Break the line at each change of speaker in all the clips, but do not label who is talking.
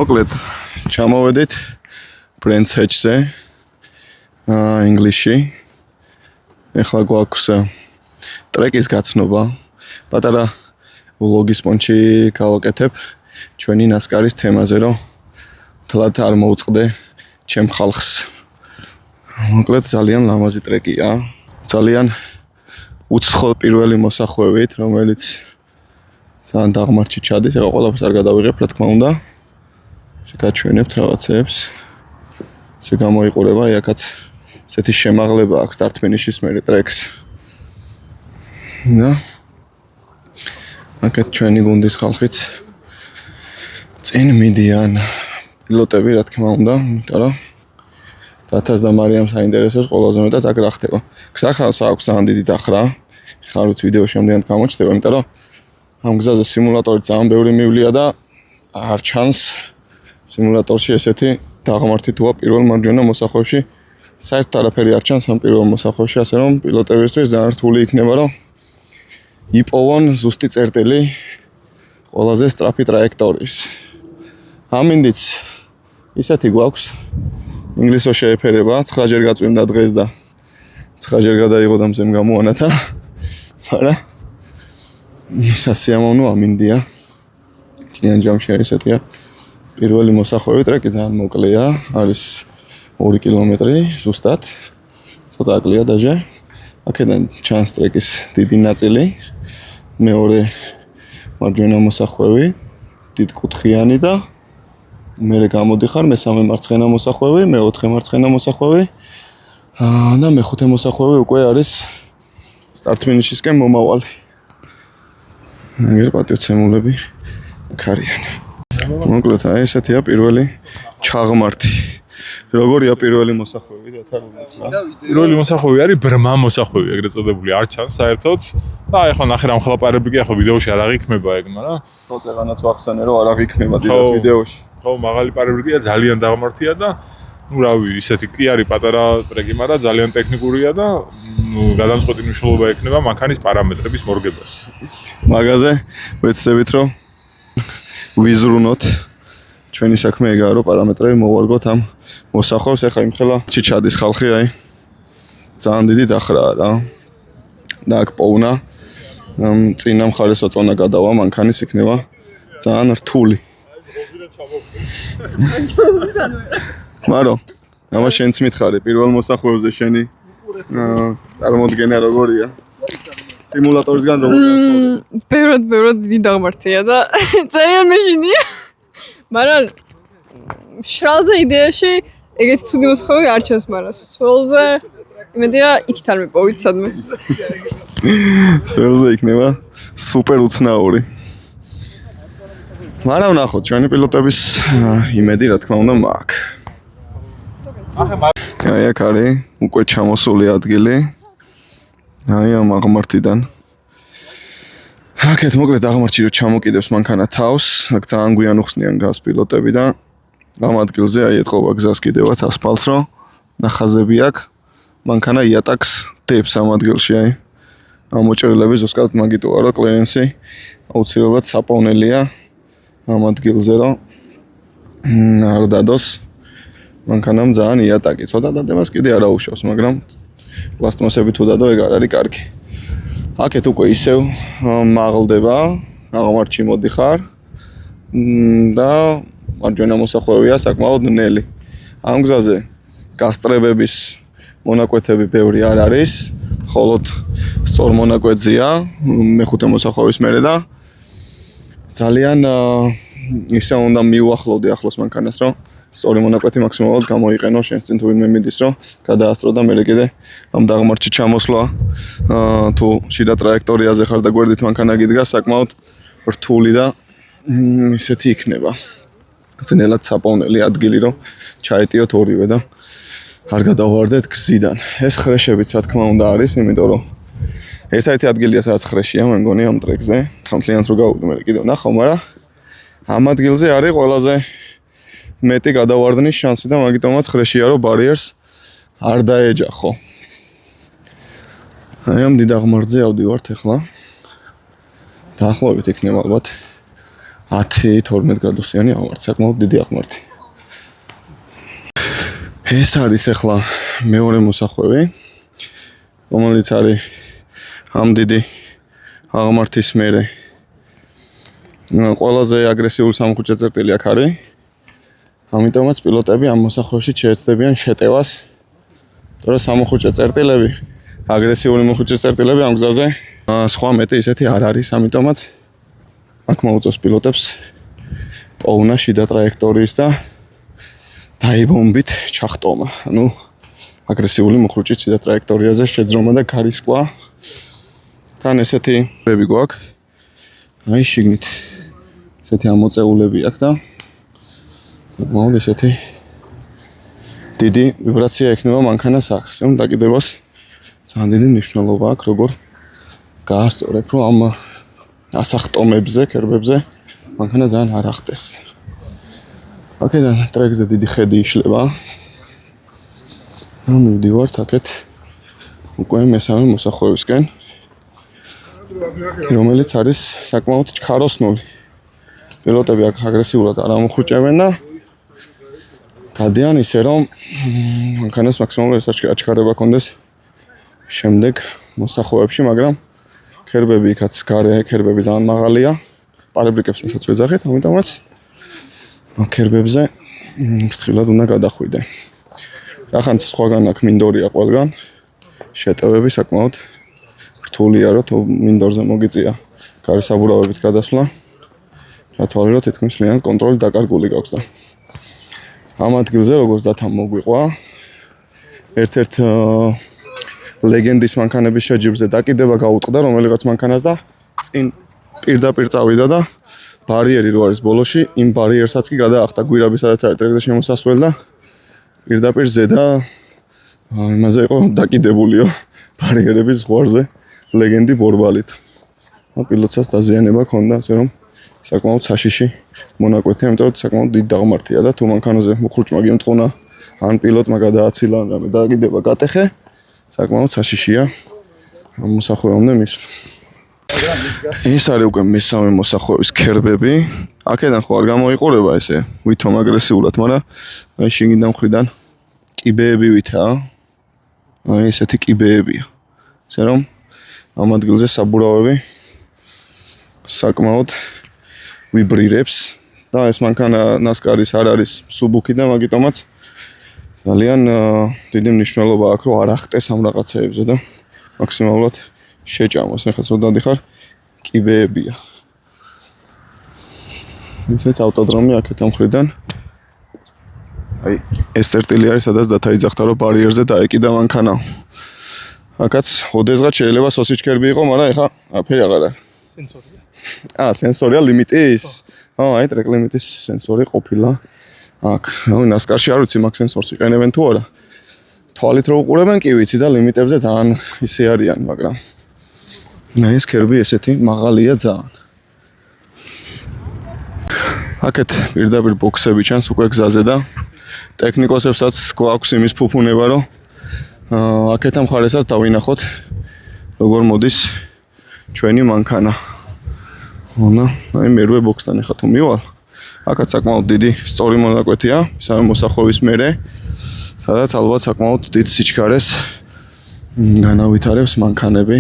მოკლედ ჩამოვედით Brands Hatch-ზე ინგლისში. ეხლა გვაქვს ტრეკის გაცნობა. პატარა ვლოგის პონჩი გავაკეთებ ჩვენი ნასკარის თემაზე, რომ თლად არ მოუწყდე ჩემ ხალხს. მოკლედ ძალიან ლამაზი ტრეკია. ძალიან უცხო პირველი მოსახვევით, რომელიც ძალიან დაღმართში ჩადის. ეხლა ყველაფერს არ გადავიღებ, რა თქმა უნდა. ესე გაჩვენებთ რაღაცებს. ესე გამოიყურება, აქაც ესეთი შემაღლება აქვს start finish-ის მერე ტრეკს. და აქეთ ჩვენი გუნდის ხალხიც წინ მიდიან. პილოტები, რა თქმა უნდა, იმიტომ რომ დათას და მარიამს აინტერესებს ყველაზე მეტად აქ რა ხდება. გზახალს აქვს ძალიან დიდი დახრა. ხა როც ვიდეოში ამდენად გამოჩნდება, იმიტომ რომ ამ გზაზე სიმულატორი ძალიან ბევრი მივლია და არ ჩანს სიმულატორში ესეთი დაღმართი თუა პირველ მარჯვენა მოსახვევში. საერთოდ არაფერი არ ჩანს ამ პირველ მოსახვევში, ასე რომ პილოტებისთვის ძალიან რთული იქნება, რომ იპოვონ ზუსტი წერტილი ყველაზე სწრაფი ტრაექტორიის. ამინდიც ისეთი გვაქვს. ინგლისო შეეფერება, 9 ჯერ გაწვიმდა დღეს და 9 ჯერ გადაიღო და მზემ გამოანათა. მაგრამ სასიამოვნო ამინდია. კიან ჯამში ესეთია. პირველი მოსახვევი ტრეკი ძალიან მოკლეა, არის 2 კილომეტრი ზუსტად. ცოტა აკლია დაჟე. აქედან ჩანს ტრეკის დიდი ნაწილი. მეორე მარჯვენა მოსახვევი, დიდკუთხიანი და მერე გამოდიხარ მესამე მარცხენა მოსახვევი, მეოთხე მარცხენა მოსახვევი და მეხუთე მოსახვევი უკვე არის start finish-ისკენ მომავალი. აგერ პატივცემულები აქ არიან. მოკლედ აი ესეთია პირველი ჩაღმართი. როგორია პირველი მოსახვევი და თან უმოწყა?
პირველი მოსახვევი არის ბრმა მოსახვევი, ეგრეთ წოდებული, არ ჩანს საერთოდ. და ეხლა ნახე რამ ხლაპარები კი ეხლა ვიდეოში არ აღიქმება ეგ, მაგრამ
ცოტაღანაც ვახსენე რომ არ აღიქმება დიდად ვიდეოში.
ხო, მაღალი პარებია, ძალიან დაღმართია და ნუ რავი, ისეთი კი არის პატარა ტრეკი, მაგრამ ძალიან ტექნიკურია და გადამწყვეტი მნიშვნელობა ექნება მანქანის პარამეტრების მორგებას.
მაგაზე ვეცდებით რომ ვიზრუნოთ. ჩვენი საქმე ეგაა რომ პარამეტრები მოვარგოთ ამ მოსახვევს. ეხლა იმხელა ჩიჩადის ხალხი, აი ძალიან დიდი დახრაა რა. და აქ პოვნა წინა მხარესო წონა გადავა მანქანის იქნება ძალიან რთული. მარო, ამა შენც მითხარი პირველ მოსახვევზე შენი წარმოდგენა როგორია? სიმულატორისგან როგორ გასწავლდი?
ბევრად დიდი დაღმართია და ძალიან მეშინია. მაგრამ შრალზე იდეაში ეგეთი ცუდი მოსახვევი არ ჩანს, მაგრამ სველზე იმედია იქით არ მიპოვით სადმე.
სველზე იქნება სუპერ უცნაური. მაგრამ ნახოთ, ჩვენი პილოტების იმედი რა თქმა უნდა მაქვს. აი აქ არის უკვე ჩამოსული ადგილი. აი ამ აღმართიდან. აქეთ მოკლედ აღმართში რომ ჩამოკიდებს მანქანა თავს, აქ ძალიან გვიან უხსნიან გას პილოტები და ამ ადგილზე აი ეთყობა გზას კიდევაც ასფალტს, რომ ნახაზები აქვს. მანქანა იატაკს დებს ამ ადგილში, აი. ამ მოჭრილები ზუსტად მაგიტოა, რომ კლერენსი აუცილებლად საპოვნელია ამ ადგილზე, რომ არ დადოს მანქანამ ძალიან იატაკი. ცოტა დადებას კიდე არ აუშავს, მაგრამ პლასტმასები თუ დადო, ეგ არ არის კარგი. აქეთ უკვე ისევ მაღლდება, აღმართში მოდიხარ და მარჯვენა მოსახვევია საკმაოდ ნელი. ამ გზაზე გასტრებების მონაკვეთები ბევრი არ არის, მხოლოდ სწორ მონაკვეთზეა მეხუთე მოსახვევის მერე და ძალიან ისე უნდა მიუახლოვდი ახლოს მანქანას, რომ სწორი მონაკვეთი მაქსიმალურად გამოიყენო შენს წინ თუ ვინმე მიდის, რომ გადაასწრო და მერე კიდე ამ დაღმართში ჩამოსვლა თუ შიდა ტრაექტორიაზე ხარ და გვერდით მანქანა გიდგას, საკმაოდ რთული და ისეთი იქნება. ძნელად საპოვნელი ადგილი, რომ ჩაეტიოთ ორივე და არ გადავარდეთ გზიდან. ეს ხრეშებიც რა თქმა უნდა არის, იმიტომ რომ ერთ-ერთი ადგილია სადაც ხრეშია, მე მგონი ამ ტრეკზე. ხამთლიანად რო გავუდი მე კიდევ ნახავ, მაგრამ ამ ადგილზე არის ყველაზე მეტი გადავარდნის შანსი და მაგიტომაც ხრეშია, რომ ბარიერს არ დაეჯახო. აი ამ დიდ აღმართზე ავდივართ ახლა. დაახლოებით იქნება ალბათ 10-12 გრადუსიანი აღმართი, საკმაოდ დიდი აღმართი. ეს არის ახლა მეორე მოსახვევი, რომელიც არის ამ დიდი აღმართის მერე. ყველაზე აგრესიული სამოხუჭე წერტილი აქ არის. ამიტომაც პილოტები ამ მოსახვევში შეეცდებიან შეტევას. თორე სამოხუჭე წერტილები, აგრესიული მოხუჭე წერტილები ამ გზაზე სხვა მეტი ისეთი არ არის, ამიტომაც აქ მოუწევს პილოტებს პოვნა შიდა ტრაექტორიის და დაიბომბით ჩახტომა. ანუ აგრესიული მოხუჭით შიდა ტრაექტორიაზე შეძრომა და გარისკვა. თან ესეთი ბები გვაქვს. აი შიგნით ესეთი ამოწეულები აქვს და მოგ ესეთი დიდი ვიბრაცია ექნება მანქანას ახს. ამ დაკიდებას ძალიან დიდი მნიშვნელობა აქვს, როგორ გაასწორებ, რომ ამ ასახტომებზე, კერბებზე მანქანა ძალიან არ ახტეს. აქედან ტრეკზე დიდი ხედი იშლება. ნუ მივდივართ აქეთ უკვე მესამე მოსახვევისკენ, რომელიც არის საკმაოდ ჩქაროსნული. პილოტები აქ აგრესიულად არ ამოხუჭებენ და გადიან ისე, რომ მანქანას მაქსიმალური აჩქარება კონდეს შემდეგ მოსახვევებში, მაგრამ კერბები იქაც გარე კერბები ძალიან მაღალია. პარაბრიკებსაც ვეძახით, ამიტომაც კერბებზე ფრთხილად უნდა გადახვიდე. რახანც სხვაგან აქ მინდორია ყველგან. შეტევები საკმაოდ რთულია, რომ თუ მინდორზე მოგიწია გარესაბურავებით გადასვლა. რათვალე რომ თითქმის მთლიანად კონტროლი დაკარგული გაქვს და ამ ადგილზე როგორც დათა მოგვიყვა ერთ-ერთ ლეგენდის მანქანების შეჯიბრზე დაკიდება გაუტყდა რომელიღაც მანქანას და წინ პირდაპირ წავიდა და ბარიერი რო არის ბოლოში, იმ ბარიერსაც კი გადაახტა გვირაბი, სადაც არის ტრეკზე შემოსასვლელი და პირდაპირ ზედა იმაზე იყო დაკიდებულიო ბარიერების ზღვარზე ლეგენდი ბორბალით. პილოტსაც დაზიანება ჰქონდა, ასე რომ საკმაოდ საშიში მონაკვეთი, ამიტომ საკმაოდ დიდი დაღმართია და თუ მანქანაზე მოხუჭმა გიმტყუნა, ან პილოტმა გადააცილა, რამე დაკიდება გატეხე, საკმაოდ საშიშია ამ მოსახვევამდე მისვლა. ეს არის უკვე მესამე მოსახვევის კერბები. აქედან ხო არ გამოიყურება ესე ვითომ აგრესიულად, მაგრამ აი შიგნიდან მხრიდან კიბეები ვითაა. აი ესეთი კიბეებია. ასე რომ ამ ადგილზე საბურავები საკმაოდ ვიბრირებს და ეს მანქანა ნასკარის არ არის სუბუქი და მაგიტომაც ძალიან დიდი მნიშვნელობა აქვს, რომ არ ახტეს ამ რაღაცეებზე და მაქსიმალურად შეჭამოს. ეხლა რო დადიხარ კიბეებია. ისეც ავტოდრომი აქეთ ამ მხრიდან. აი ეს წერტილი არის, სადაც დათაიძახთა, რომ ბარიერზე დაეკიდა მანქანა. აქაც ოდესღაც შეიძლება სოსიჩკერბი იყო, მაგრამ ეხლა აფერი აღარ არის. სენსორია. სენსორია ლიმიტის. აი ტრეკ ლიმიტის სენსორი ყოფილა. აქ, ნუ ნასკარში არ ვიცი მაგ სენსორს იყენებენ თუ არა. თვალით რო უყურებენ კი ვიცი და ლიმიტებზე ძალიან ისე არიან, მაგრამ ეს კერბი ესეთი მაღალია ძალიან. აქეთ პირდაპირ ბოქსები ჩანს უკვე გზაზე და ტექნიკოსებსაც გვაქვს იმის ფუფუნება, რომ აქეთ ამ მხარესაც დავინახოთ როგორ მოდის ჩვენი მანქანა. ონა, აი მერვე ბოქსთან ეხა თუ მივალ. აქაც საკმაოდ დიდი სწორი მონაკვეთია, სამი მოსახვევის მერე, სადაც ალბათ საკმაოდ დიდ სიჩქარეს განავითარებს მანქანები.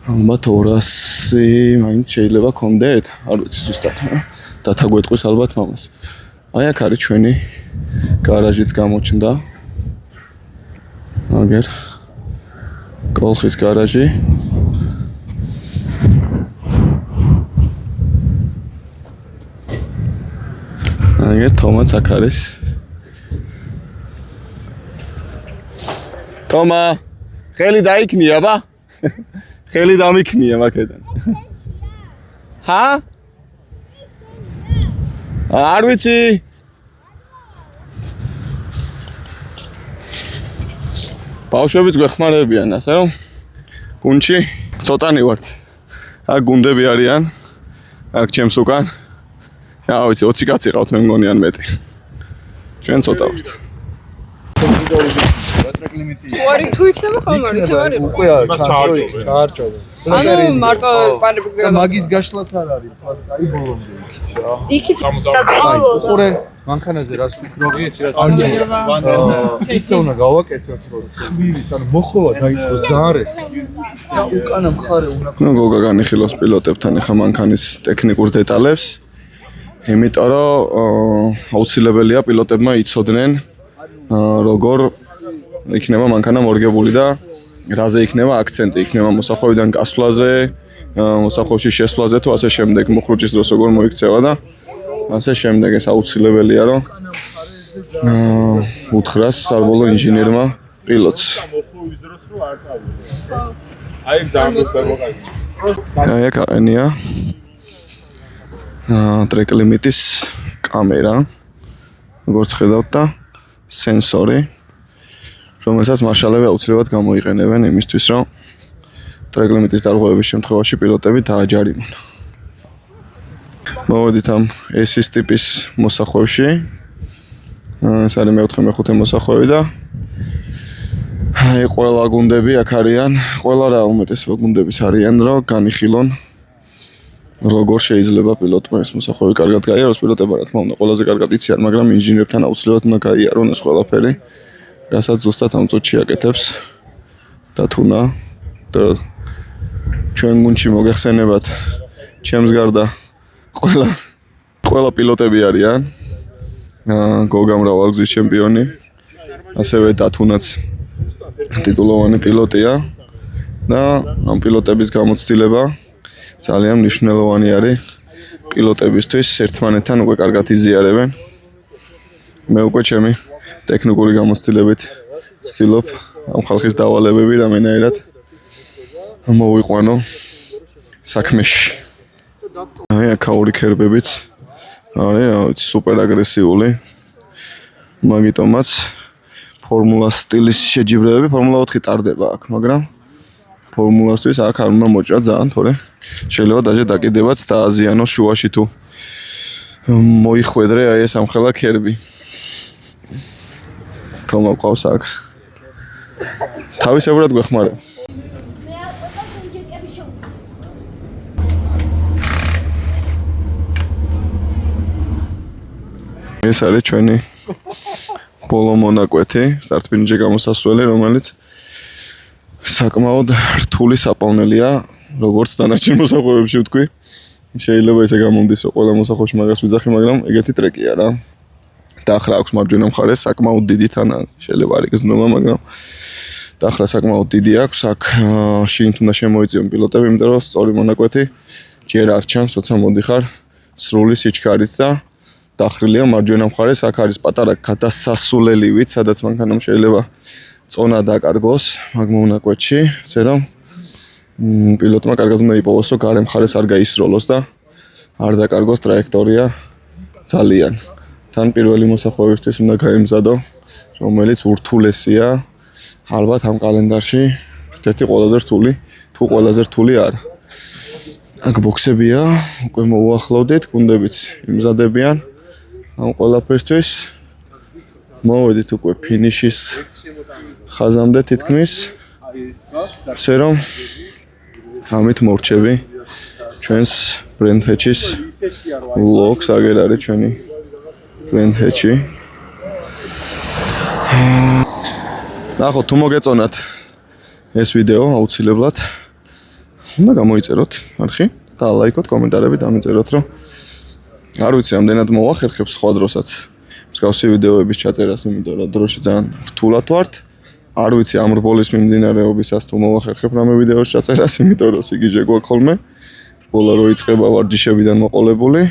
ალბათ 200 მაინც შეიძლება კონდეთ, არ ვიცი ზუსტად. დათა გვეტყვის ალბათ მამას. აი აქ არის ჩვენი გარაჟიც გამოჩნდა. აგერ კოლხის გარაჟი. აგერ თომაც აქ არის. თომა, ხელი დაიქნია ბა? ხელი დამიქნია მაგედან. ჰა? არ ვიცი. ბავშვებიც გვეხმარებიან, ასე რომ გუნჩი ცოტანი ვართ. აქ გუნდები არიან. აქ ჩემს უკან. რა ვიცი, 20 კაცი ყავთ მე მგონი ან მეტი. ჩვენ ცოტა ვართ.
ტრეკ ლიმიტი.
თუ იქნება ხომ არ იქნება არ იყო.
უკვე არ ჩაარჭოვე.
ანუ მარტო პარებებზე
და მაგის გაშლაც არ არის. აი ბოლომდე იქით რა.
იქით
აი უყურე მანქანაზე რას ვფიქრობ? ისე უნდა გავაკეთოთ რომ ხმირის ანუ მოხოვა დაიწყოს ძალიან რესკი. და უკანა მხარე უნდა
ნუ გოგა განიხილოს პილოტებთან ახლა მანქანის ტექნიკურ დეტალებს. იმიტომ რომ აუცილებელია პილოტებმა იცოდნენ როგორ იქნება მანქანა მორგებული და რაზე იქნება აქცენტი, იქნება მოსახვევიდან გასვლაზე, მოსახვევში შესვლაზე თუ ასე შემდეგ, მოხრუჭის დროს როგორ მოიქცევა და ასე შემდეგ. ეს აუცილებელია რომ უთხრას სარბოლო ინჟინერმა პილოტს.
აი ძალიან მოხერხებია.
აი აქ აყენია ტრეკ ლიმიტის კამერა, როგორც ხედავთ და სენსორი, რომელსაც მარშალები აუცილებლად გამოიყენებენ იმისთვის, რომ ტრეკ ლიმიტის დარღვევების შემთხვევაში პილოტები დააჯარიმონ. მოვედით ამ S-ის ტიპის მოსახვევში. ეს არის მე-4 მოსახვევი და აი ყველა გუნდები აქ არიან, ყველა რა უმეტესობა გუნდების არიან, რომ განიხილონ როგორ შეიძლება პილოტმა ეს მოსახვევი კარგად გაიაროს. პილოტებმა რა თქმა უნდა ყველაზე კარგად იციან, მაგრამ ინჟინერებთან აუცილებლად უნდა გაიარონ ეს ყველაფერი, რასაც ზუსტად ამ წუთში აკეთებს დათუნა. და ჩვენ გუნდში მოგეხსენებათ, ჩემს გარდა ყველა პილოტები არიან. გოგა მრავალგზის ჩემპიონი, ასევე დათუნაც ტიტულოვანი პილოტია და ამ პილოტების გამოცდილება ძალიან მნიშვნელოვანი არის პილოტებისთვის. ერთმანეთთან უკვე კარგად იზიარებენ. მე უკვე ჩემი ტექნიკური გამოცდილებით ვცდილობ ამ ხალხის დავალებები რამენაირად მოვიყვანო საქმეში. აი აქ ორი ქერბებიც არის სუპერ აგრესიული. მაგიტომაც ფორმულა სტილის შეჯიბრებები ფორმულა 4 ტარდება აქ, მაგრამ ფორმულასთვის აქ არ უნდა მოჭრა ძალიან, თორე შეიძლება დაჟე დაკიდებაც დააზიანოს შუაში თუ მოიხვედრე აი ეს ამხელა ქერბი. თომა ყავს აქ. თავისებურად გვეხმარება. ეს არის ჩვენი ბოლო მონაკვეთი, სტარტ-ფინიში გამოსასვლელი, რომელიც საკმაოდ რთული საპოვნელია, როგორც დანარჩენ მოსახვევებში ვთქვი. შეიძლება ესე გამომდის, რომ ყველა მოსახვევში მაგას ვიძახი, მაგრამ ეგეთი ტრეკია რა. დახრა აქვს მარჯვენა მხარეს, საკმაოდ დიდი თანა, შეიძლება არ იგრძნობა, მაგრამ დახრა საკმაოდ დიდი აქვს. აქ შიგნით უნდა შემოიწიონ პილოტები, იმიტომ რომ სწორი მონაკვეთი ჯერ არ ჩანს, როცა მოდიხარ სრული სიჩქარით და დახრილია მარჯვენა მხარეს. აქ არის პატარა გადასასულელივით, სადაც მანქანამ შეიძლება წონა დაკარგოს მაგ მონაკვეთში, ასე რომ პილოტმა კარგად უნდა იპოვოს, რომ გარე მხარეს არ გაისროლოს და არ დაკარგოს ტრაექტორია ძალიან. თან პირველი მოსახვევისთვის უნდა გაემზადო, რომელიც ურთულესია, ალბათ ამ კალენდარში ერთ-ერთი ყველაზე რთული, თუ ყველაზე რთული არა. აქ ბოქსებია, უკვე მოუახლოვდით, გუნდებიც იმზადებიან ამ ყველაფერთვის. მოვედით უკვე ფინიშის ხაზამდე თითქმის. ასე რომ ამით მორჩები ჩვენს ბრენდ ჰეჩის ლოგს, აგერ არის ჩვენი ბრენდ ჰეჩი. ნახოთ, თუ მოგეწონათ ეს ვიდეო, აუცილებლად უნდა გამოიწეროთ არხი და ლაიქოთ, კომენტარები დამიწეროთ, რომ არ ვიცი, ამდენად მოახერხებს სხვა დროსაც მსგავსი ვიდეოების ჩაწერას, იმიტომ რომ დროში ძალიან რთულად ვართ. არ ვიცი, ამ რბოლის მიმდინარეობისას თუ მოახერხებ რამე ვიდეოს ჩაწერას, იმიტომ რომ სიგიჟე გვაქვს ხოლმე. რბოლა რო იწყება ვარჯიშებიდან მოყოლებული.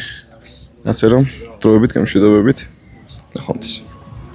ასე რომ დროებით გემშვიდობებით. ნახვამდის.